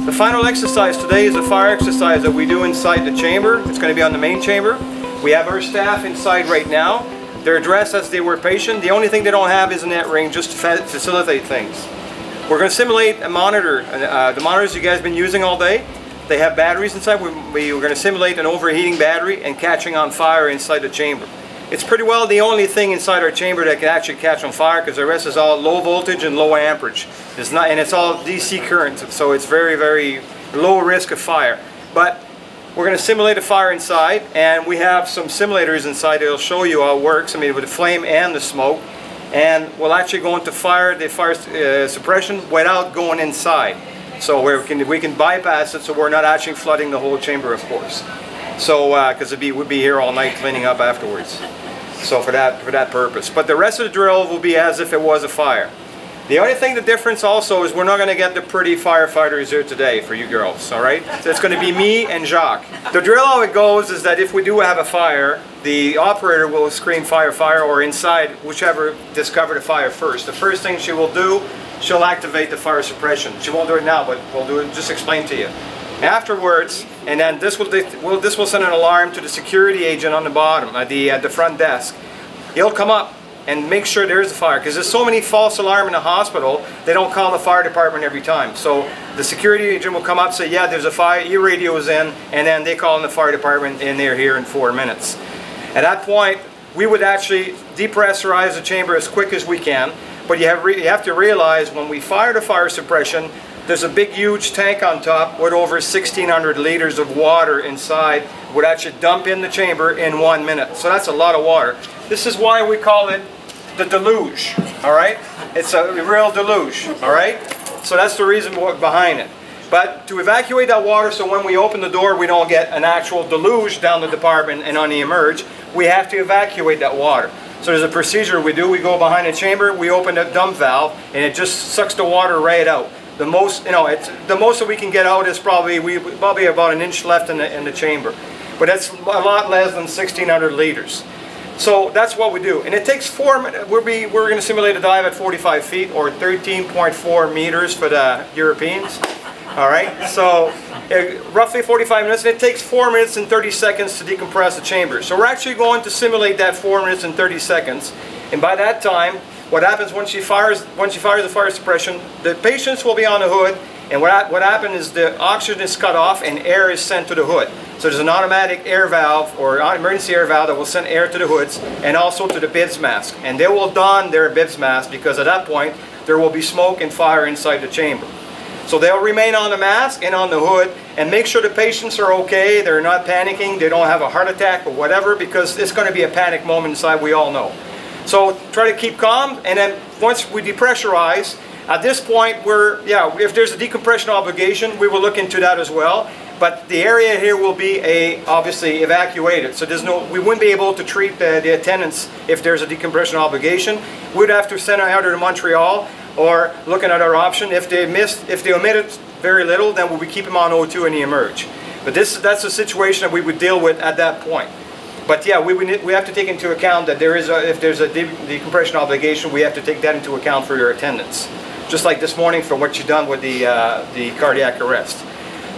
The final exercise today is a fire exercise that we do inside the chamber. It's going to be on the main chamber. We have our staff inside right now. They're dressed as they were patient. The only thing they don't have is a net ring just to facilitate things. We're going to simulate a monitor. The monitors you guys have been using all day, they have batteries inside. We're going to simulate an overheating battery and catching on fire inside the chamber. It's pretty well the only thing inside our chamber that can actually catch on fire, because the rest is all low voltage and low amperage. It's all DC current, so it's very, very low risk of fire. But we're going to simulate a fire inside, and we have some simulators inside that'll show you how it works. I mean, with the flame and the smoke, and we'll actually go into the fire suppression without going inside. So we can bypass it, so we're not actually flooding the whole chamber, of course. So, because we'd be here all night cleaning up afterwards. So for that purpose. But the rest of the drill will be as if it was a fire. The only thing, the difference also, is we're not going to get the pretty firefighters here today for you girls, all right? So it's going to be me and Jacques. The drill, how it goes, is that if we do have a fire, the operator will scream fire, fire, or inside, whichever discovered the fire first. The first thing she will do, she'll activate the fire suppression. She won't do it now, but we'll do it, just explain to you. Afterwards, and then this will send an alarm to the security agent on the bottom, at the front desk. He'll come up and make sure there's a fire, because there's so many false alarms in the hospital, they don't call the fire department every time. So the security agent will come up and say, yeah, there's a fire, your radio is in, and then they call in the fire department, and they're here in 4 minutes. At that point, we would actually depressurize the chamber as quick as we can, but you have to realize when we fire the fire suppression, there's a big huge tank on top with over 1,600 liters of water inside, would actually dump in the chamber in 1 minute. So that's a lot of water. This is why we call it the deluge, all right? It's a real deluge, all right? So that's the reason behind it. But to evacuate that water, so when we open the door, we don't get an actual deluge down the department and on the emerge, we have to evacuate that water. So there's a procedure we do. We go behind the chamber, we open the dump valve, and it just sucks the water right out. The most, the most that we can get out is probably about an inch left in the chamber, but that's a lot less than 1,600 liters. So that's what we do, and it takes 4 minutes. We're going to simulate a dive at 45 feet or 13.4 meters for the Europeans. All right, so roughly 45 minutes, and it takes 4 minutes and 30 seconds to decompress the chamber. So we're actually going to simulate that 4 minutes and 30 seconds, and by that time, what happens once she fires the fire suppression, the patients will be on the hood, and what happens is the oxygen is cut off and air is sent to the hood. So there's an automatic air valve or emergency air valve that will send air to the hoods and also to the bibs mask. And they will don their bibs mask, because at that point there will be smoke and fire inside the chamber. So they'll remain on the mask and on the hood, and make sure the patients are okay, they're not panicking, they don't have a heart attack or whatever, because it's going to be a panic moment inside, we all know. So try to keep calm, and then once we depressurize, at this point if there's a decompression obligation, we will look into that as well. But the area here will be obviously evacuated, so we wouldn't be able to treat the attendants if there's a decompression obligation. We'd have to send them out to Montreal, or look at another option. If they omitted very little, then we would keep them on O2 and the emerge. But that's a situation that we would deal with at that point. But yeah, we have to take into account that if there's a decompression obligation, we have to take that into account for your attendance. Just like this morning for what you've done with the cardiac arrest.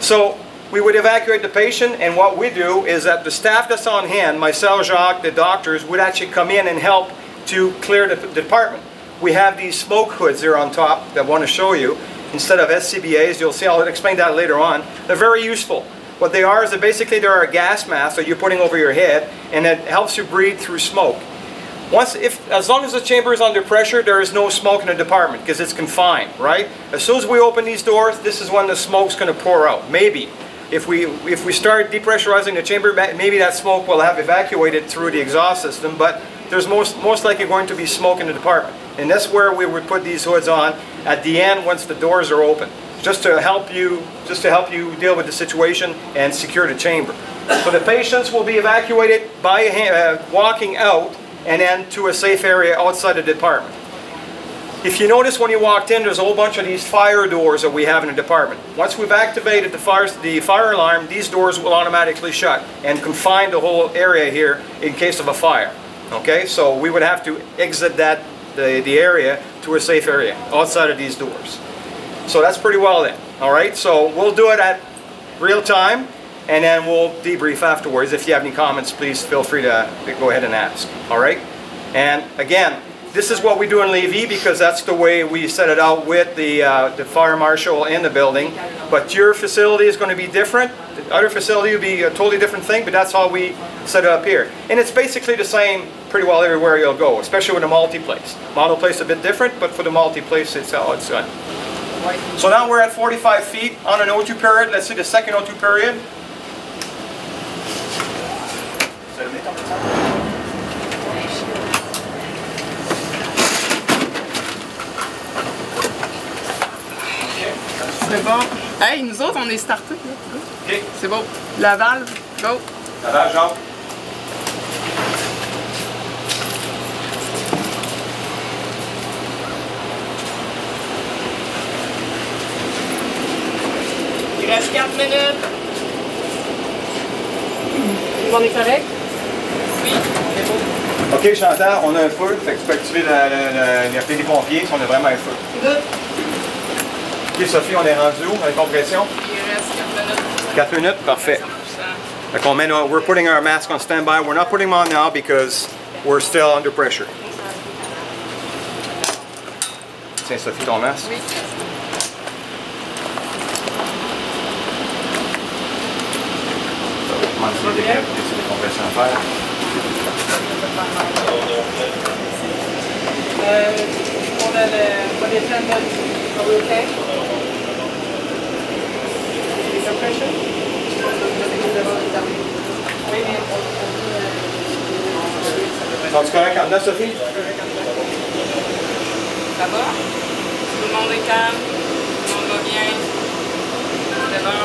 So we would evacuate the patient, and what we do is that the staff that's on hand, myself, Jacques, the doctors, would actually come in and help to clear the department. We have these smoke hoods there on top that I want to show you. Instead of SCBAs, you'll see, I'll explain that later on. They're very useful. What they are is that basically they're a gas mask that you're putting over your head, and it helps you breathe through smoke. As long as the chamber is under pressure, there is no smoke in the department, because it's confined, right? As soon as we open these doors, this is when the smoke's going to pour out. Maybe if we start depressurizing the chamber, maybe that smoke will have evacuated through the exhaust system, but there's most likely going to be smoke in the department, and that's where we would put these hoods on at the end once the doors are open. Just to help you deal with the situation and secure the chamber. So the patients will be evacuated by walking out, and then to a safe area outside the department. If you notice when you walked in, there's a whole bunch of these fire doors that we have in the department. Once we've activated the fire alarm, these doors will automatically shut and confine the whole area here in case of a fire. Okay, so we would have to exit the area to a safe area outside of these doors. So that's pretty well then. All right, so we'll do it at real time, and then we'll debrief afterwards. If you have any comments, please feel free to go ahead and ask. All right, and again, this is what we do in Lévis because that's the way we set it out with the fire marshal in the building. But your facility is going to be different. The other facility will be a totally different thing, but that's how we set it up here. And it's basically the same pretty well everywhere you'll go, especially with a multi-place. Mono-place is a bit different, but for the multi-place, it's how it's done. So now we're at 45 feet on an O2 period. Let's see the second O2 period. C'est bon. Hey, nous autres, on est startés. Okay. C'est bon. La valve, go. La valve, Jean. Il reste 4 minutes. On est correct? Oui. OK, Chantal, on a un feu. Fait que tu peux activer appeler les pompiers si on a vraiment un feu. Good. OK, Sophie, on est rendu où avec compression? Il reste 4 minutes. 4 minutes? Parfait. Fait qu'on met we're putting our mask on standby. We're not putting them on now because we're still under pressure. Tiens, Sophie, ton masque. Oui. Comment c'est des compressions à faire? For the attendant, are we okay? Compression? C'est correct en dedans, Sophie? Ça va? Tout le monde est calme? Tout le monde va bien? C'est bon?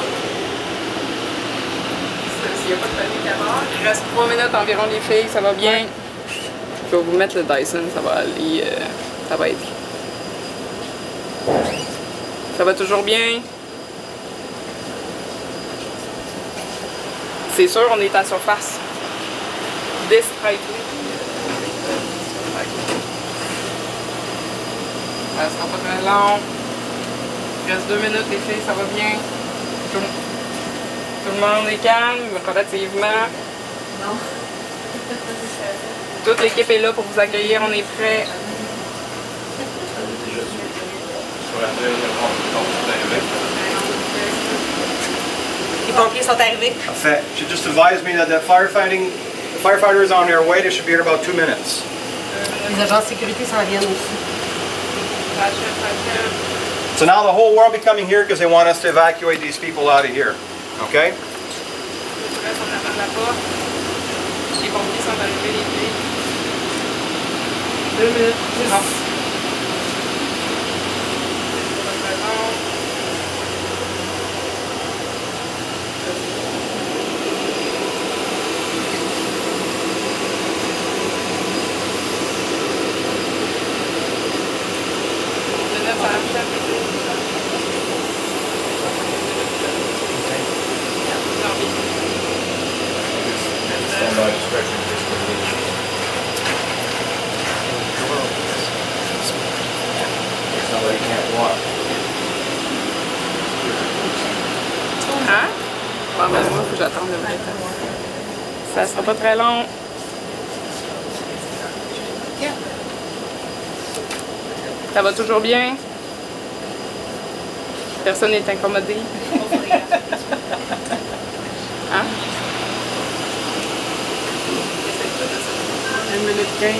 S'il n'y a pas de panique à bord, il reste 3 minutes environ, les filles, ça va bien? Je vais vous mettre le Dyson, ça va aller, ça va être bien. Ça va toujours bien? C'est sûr, on est à surface. Distrait. Ça sera pas très long. Il reste 2 minutes, les filles, ça va bien. Tout le monde est calme, relativement. Non. Toute l'équipe est là pour vous accueillir, on est prêts. Les pompiers sont arrivés. Parfait. She just advised me that the firefighter is on their way. They should be here in about 2 minutes. Les agents de sécurité s'en viennent aussi. So now the whole world will be coming here because they want us to evacuate these people out of here. Okay? Les pompiers sont arrivés, les filles. 2 minutes. Hein? Bon, ben moi, il faut que j'attende le vrai temps. Ça sera pas très long. Ça va toujours bien? Personne n'est incommodé? Hein? 1 minute 15.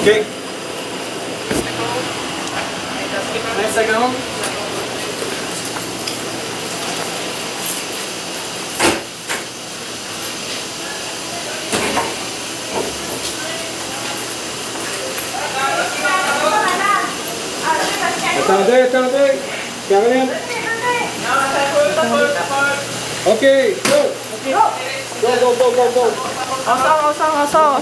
OK. 20 secondes. Caroline? Okay, go. Go. On sort. On s'en va.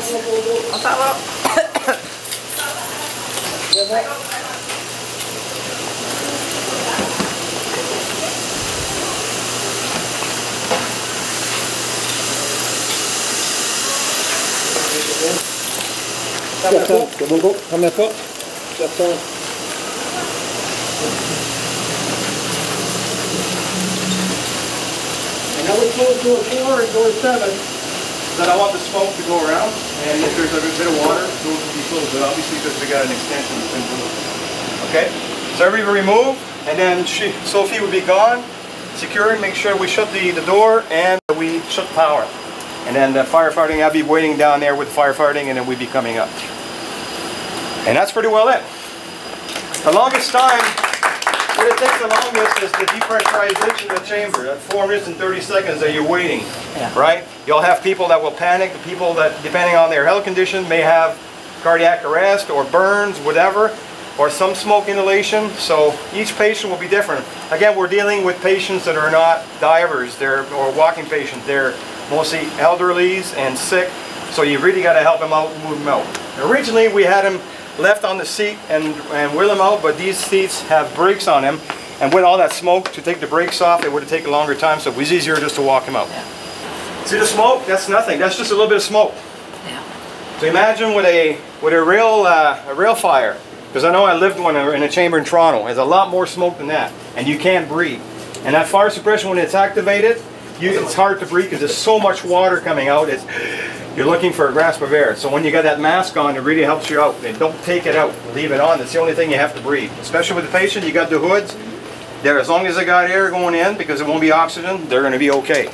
Ferme la porte. And now we close door 4 and door 7. Then I want the smoke to go around, and if there's a bit of water, those will be closed, but obviously because we got an extension. Okay, so everybody remove, and then Sophie will be gone, secure, make sure we shut the door and we shut the power. And then the firefighting, I'll be waiting down there with the firefighting, and then we'll be coming up. And that's pretty well it. The longest time, what it takes the longest is the depressurization of the chamber. That 430 seconds that you're waiting, right? You'll have people that will panic, the people that, depending on their health condition, may have cardiac arrest or burns, whatever, or some smoke inhalation. So each patient will be different. Again, we're dealing with patients that are not divers, or walking patients. They're mostly elderlies and sick, so you really got to help them out, move them out. Originally, we had them left on the seat and wheel them out, but these seats have brakes on them, and with all that smoke, to take the brakes off, it would have taken a longer time, so it was easier just to walk them out. Yeah. See the smoke? That's nothing. That's just a little bit of smoke. Yeah. So imagine with a real fire, because I know I lived one in a chamber in Toronto. There's a lot more smoke than that, and you can't breathe. And that fire suppression, when it's activated, it's hard to breathe because there's so much water coming out. You're looking for a grasp of air. So when you got that mask on, it really helps you out. And don't take it out. Leave it on. That's the only thing you have to breathe. Especially with the patient, you got the hoods. There, as long as they got air going in, because it won't be oxygen, they're going to be okay.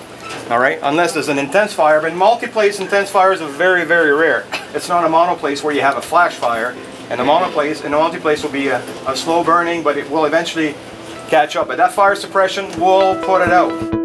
All right? Unless there's an intense fire. But multi-place intense fires are very, very rare. It's not a monoplace where you have a flash fire. And the multi-place will be a slow burning, but it will eventually catch up. But that fire suppression will put it out.